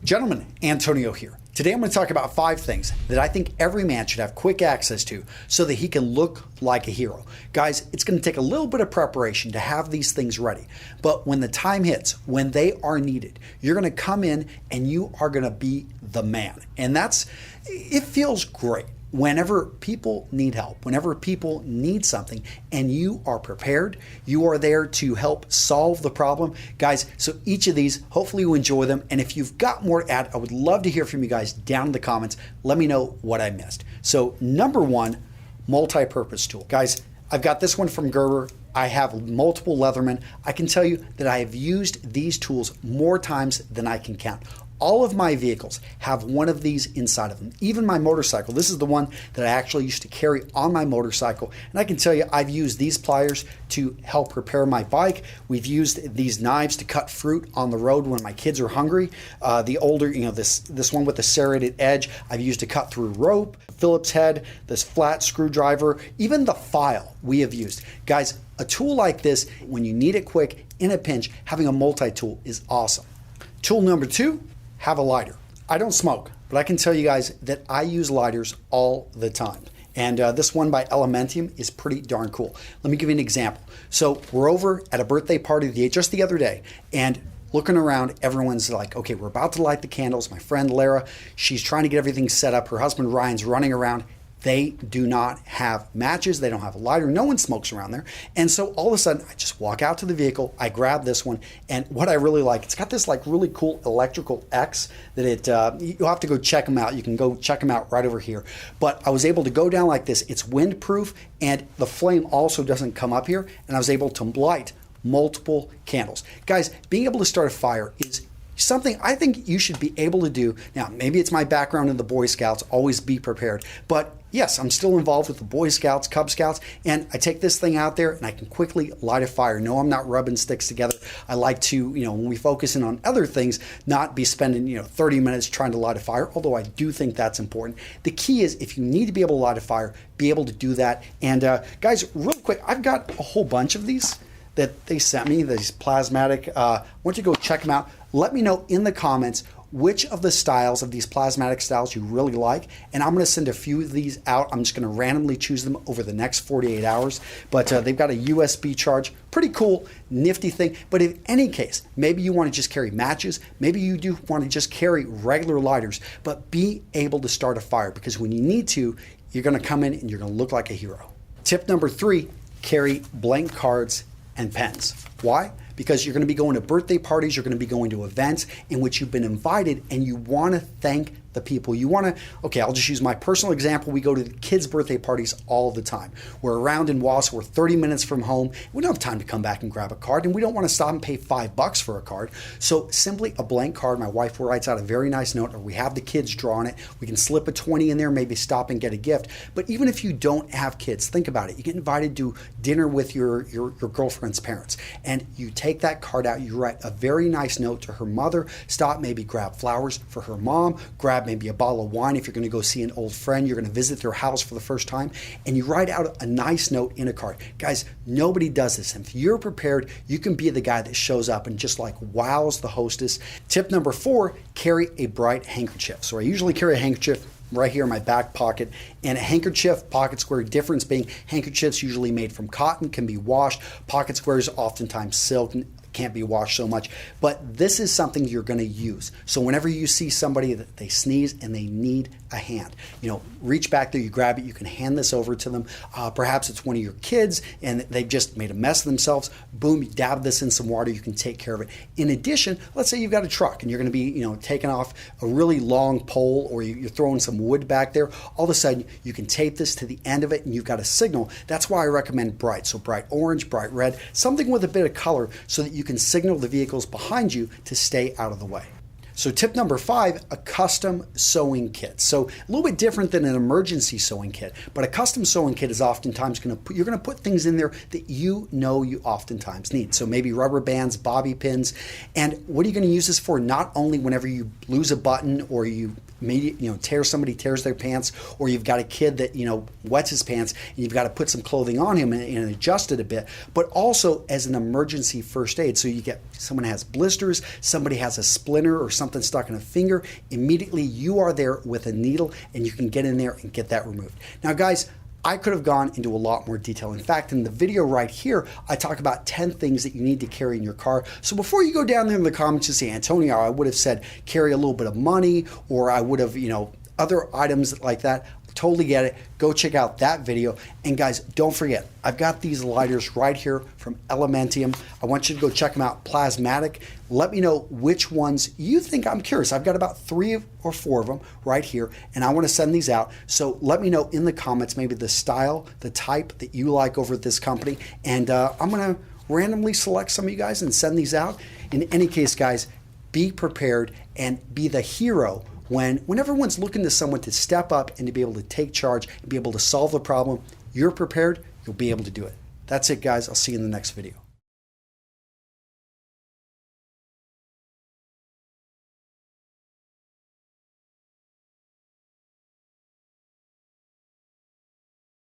Gentlemen, Antonio here. Today I'm going to talk about 5 things that I think every man should have quick access to so that he can look like a hero. Guys, it's going to take a little bit of preparation to have these things ready, but when the time hits, when they are needed, you're going to come in and you are going to be the man. And it feels great whenever people need help, whenever people need something, and you are prepared, you are there to help solve the problem. Guys, so each of these, hopefully you enjoy them, and if you've got more to add, I would love to hear from you guys down in the comments. Let me know what I missed. So number 1, multi-purpose tool. Guys, I've got this one from Gerber. I have multiple Leatherman. I can tell you that I have used these tools more times than I can count. All of my vehicles have one of these inside of them. Even my motorcycle. This is the one that I actually used to carry on my motorcycle. And I can tell you, I've used these pliers to help repair my bike. We've used these knives to cut fruit on the road when my kids are hungry. The older, this one with the serrated edge, I've used to cut through rope. Phillips head, this flat screwdriver, even the file we have used. Guys, a tool like this, when you need it quick, in a pinch, having a multi-tool is awesome. Tool number 2, have a lighter. I don't smoke, but I can tell you guys that I use lighters all the time. And this one by Elementium is pretty darn cool. Let me give you an example. So we're over at a birthday party just the other day, and looking around, everyone's like, okay, we're about to light the candles. My friend Lara, she's trying to get everything set up. Her husband Ryan's running around. They do not have matches. They don't have a lighter. No one smokes around there. And so all of a sudden, I just walk out to the vehicle. I grab this one. And what I really like, it's got this like really cool electrical X that you'll have to go check them out. You can go check them out right over here. But I was able to go down like this. It's windproof, and the flame also doesn't come up here. And I was able to light multiple candles. Guys, being able to start a fire is something I think you should be able to do. Now, maybe it's my background in the Boy Scouts, always be prepared. But yes, I'm still involved with the Boy Scouts, Cub Scouts, and I take this thing out there and I can quickly light a fire. No, I'm not rubbing sticks together. I like to, when we focus in on other things, not be spending, 30 minutes trying to light a fire, although I do think that's important. The key is if you need to be able to light a fire, be able to do that. And guys, real quick, I've got a whole bunch of these that they sent me, these plasmatic. Why don't you go check them out? Let me know in the comments which of the styles of these plasmatic styles you really like, and I'm going to send a few of these out. I'm just going to randomly choose them over the next 48 hours, but they've got a USB charge. Pretty cool, nifty thing. But in any case, maybe you want to just carry matches, maybe you do want to just carry regular lighters, but be able to start a fire, because when you need to, you're going to come in and you're going to look like a hero. Tip number 3, carry blank cards and pens. Why? Because you're going to be going to birthday parties, you're going to be going to events in which you've been invited, and you want to thank the people. You want to, okay, I'll just use my personal example. We go to the kids' birthday parties all the time. We're around in Wausau, we're 30 minutes from home. We don't have time to come back and grab a card, and we don't want to stop and pay $5 for a card. So simply a blank card. My wife writes out a very nice note, or we have the kids draw on it. We can slip a 20 in there, maybe stop and get a gift. But even if you don't have kids, think about it. You get invited to dinner with your girlfriend's parents, and you take that card out, you write a very nice note to her mother, stop, maybe grab flowers for her mom, grab maybe a bottle of wine if you're going to go see an old friend, you're going to visit their house for the first time, and you write out a nice note in a card. Guys, nobody does this. And if you're prepared, you can be the guy that shows up and just like wows the hostess. Tip number 4, carry a bright handkerchief. So I usually carry a handkerchief right here in my back pocket, and a handkerchief pocket square, difference being handkerchiefs usually made from cotton, can be washed. Pocket squares oftentimes silk, can't be washed so much, but this is something you're going to use. So whenever you see somebody that they sneeze and they need a hand, reach back there, you grab it, you can hand this over to them. Perhaps it's one of your kids and they've just made a mess of themselves. Boom, you dab this in some water, you can take care of it. In addition, let's say you've got a truck and you're going to be, taking off a really long pole, or you're throwing some wood back there. All of a sudden, you can tape this to the end of it and you've got a signal. That's why I recommend bright. So bright orange, bright red, something with a bit of color so that you can signal the vehicles behind you to stay out of the way. So tip number 5, a custom sewing kit. So a little bit different than an emergency sewing kit, but a custom sewing kit is oftentimes you're going to put things in there that you oftentimes need. So maybe rubber bands, bobby pins, and what are you going to use this for? Not only whenever you lose a button, or you maybe somebody tears their pants, or you've got a kid that wets his pants and you've got to put some clothing on him and adjust it a bit, but also as an emergency first aid. So you get someone has blisters, somebody has a splinter or something something stuck in a finger, immediately you are there with a needle and you can get in there and get that removed. Now guys, I could have gone into a lot more detail. In fact, in the video right here, I talk about 10 things that you need to carry in your car. So before you go down there in the comments and say, Antonio, I would have said carry a little bit of money, or I would have, other items like that. Totally get it. Go check out that video. And guys, don't forget, I've got these lighters right here from Elementium. I want you to go check them out. Plasmatic. Let me know which ones you think. I'm curious. I've got about 3 or 4 of them right here, and I want to send these out. So let me know in the comments maybe the style, the type that you like over at this company, and I'm going to randomly select some of you guys and send these out. In any case, guys, be prepared and be the hero when everyone's looking to someone to step up and to be able to take charge and be able to solve the problem. You're prepared, you'll be able to do it. That's it, guys. I'll see you in the next video.